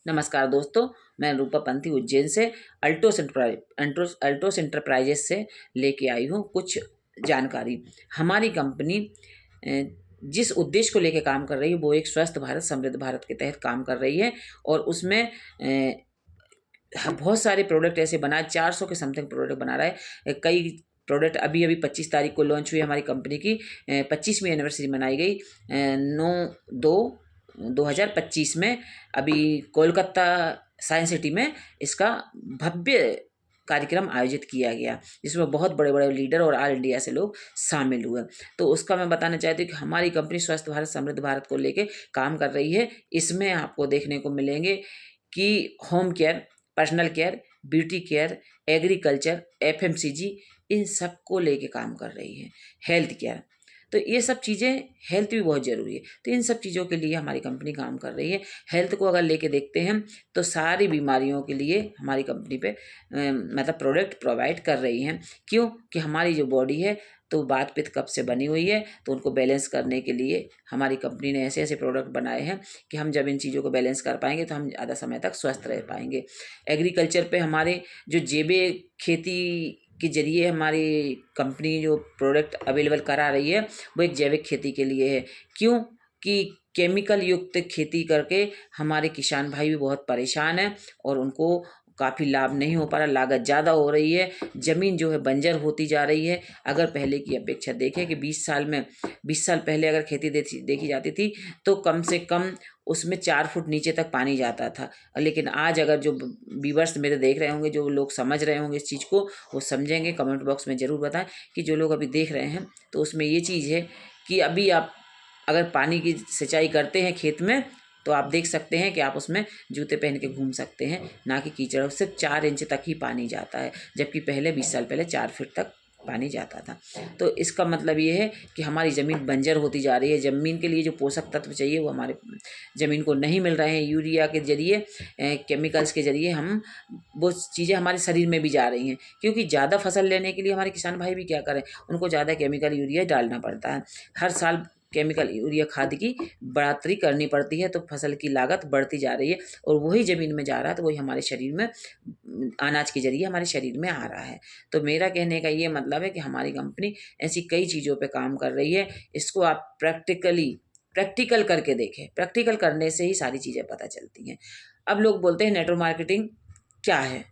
नमस्कार दोस्तों, मैं रूपा पंथी उज्जैन से अल्टोस एंटरप्राइजेस से लेके आई हूँ कुछ जानकारी। हमारी कंपनी जिस उद्देश्य को लेके काम कर रही है वो एक स्वस्थ भारत समृद्ध भारत के तहत काम कर रही है और उसमें बहुत सारे प्रोडक्ट ऐसे बनाए, 400 के समथिंग प्रोडक्ट बना रहा है। कई प्रोडक्ट अभी अभी 25 तारीख को लॉन्च हुई हमारी कंपनी की 25वीं एनिवर्सरी मनाई गई 9/2/2025 में। अभी कोलकाता साइंस सिटी में इसका भव्य कार्यक्रम आयोजित किया गया, जिसमें बहुत बड़े बड़े लीडर और ऑल इंडिया से लोग शामिल हुए। तो उसका मैं बताना चाहती हूँ कि हमारी कंपनी स्वस्थ भारत समृद्ध भारत को लेके काम कर रही है। इसमें आपको देखने को मिलेंगे कि home care, personal care, beauty care, agriculture, FMCG, इन सब को लेके काम कर रही है। हेल्थ केयर, तो ये सब चीज़ें, हेल्थ भी बहुत ज़रूरी है, तो इन सब चीज़ों के लिए हमारी कंपनी काम कर रही है। हेल्थ को अगर लेके देखते हैं तो सारी बीमारियों के लिए हमारी कंपनी पे मतलब प्रोडक्ट प्रोवाइड कर रही हैं। क्यों कि हमारी जो बॉडी है तो वात पित्त कफ से बनी हुई है, तो उनको बैलेंस करने के लिए हमारी कंपनी ने ऐसे ऐसे प्रोडक्ट बनाए हैं कि हम जब इन चीज़ों को बैलेंस कर पाएंगे तो हम ज़्यादा समय तक स्वस्थ रह पाएंगे। एग्रीकल्चर पे हमारे जो जैविक खेती के जरिए हमारी कंपनी जो प्रोडक्ट अवेलेबल करा रही है वो एक जैविक खेती के लिए है। क्यों कि केमिकल युक्त खेती करके हमारे किसान भाई भी बहुत परेशान हैं और उनको काफ़ी लाभ नहीं हो पा रहा, लागत ज़्यादा हो रही है, ज़मीन जो है बंजर होती जा रही है। अगर पहले की अपेक्षा देखें कि 20 साल पहले अगर खेती देखी जाती थी तो कम से कम उसमें 4 फुट नीचे तक पानी जाता था। लेकिन आज अगर जो व्यूअर्स मेरे देख रहे होंगे, जो लोग समझ रहे होंगे इस चीज़ को, वो समझेंगे। कमेंट बॉक्स में ज़रूर बताएं कि जो लोग अभी देख रहे हैं तो उसमें ये चीज़ है कि अभी आप अगर पानी की सिंचाई करते हैं खेत में तो आप देख सकते हैं कि आप उसमें जूते पहन के घूम सकते हैं, ना कि कीचड़। सिर्फ 4 इंच तक ही पानी जाता है, जबकि पहले 20 साल पहले 4 फीट तक पानी जाता था। तो इसका मतलब ये है कि हमारी ज़मीन बंजर होती जा रही है। ज़मीन के लिए जो पोषक तत्व चाहिए वो हमारे ज़मीन को नहीं मिल रहे हैं। यूरिया के ज़रिए, केमिकल्स के ज़रिए हम वो चीज़ें हमारे शरीर में भी जा रही हैं, क्योंकि ज़्यादा फसल लेने के लिए हमारे किसान भाई भी क्या करें, उनको ज़्यादा केमिकल यूरिया डालना पड़ता है। हर साल केमिकल यूरिया खाद की बढ़ोतरी करनी पड़ती है, तो फसल की लागत बढ़ती जा रही है और वही ज़मीन में जा रहा है, तो वही हमारे शरीर में अनाज के ज़रिए हमारे शरीर में आ रहा है। तो मेरा कहने का ये मतलब है कि हमारी कंपनी ऐसी कई चीज़ों पे काम कर रही है। इसको आप प्रैक्टिकल करके देखें। प्रैक्टिकल करने से ही सारी चीज़ें पता चलती हैं। अब लोग बोलते हैं नेटवर्क मार्केटिंग क्या है?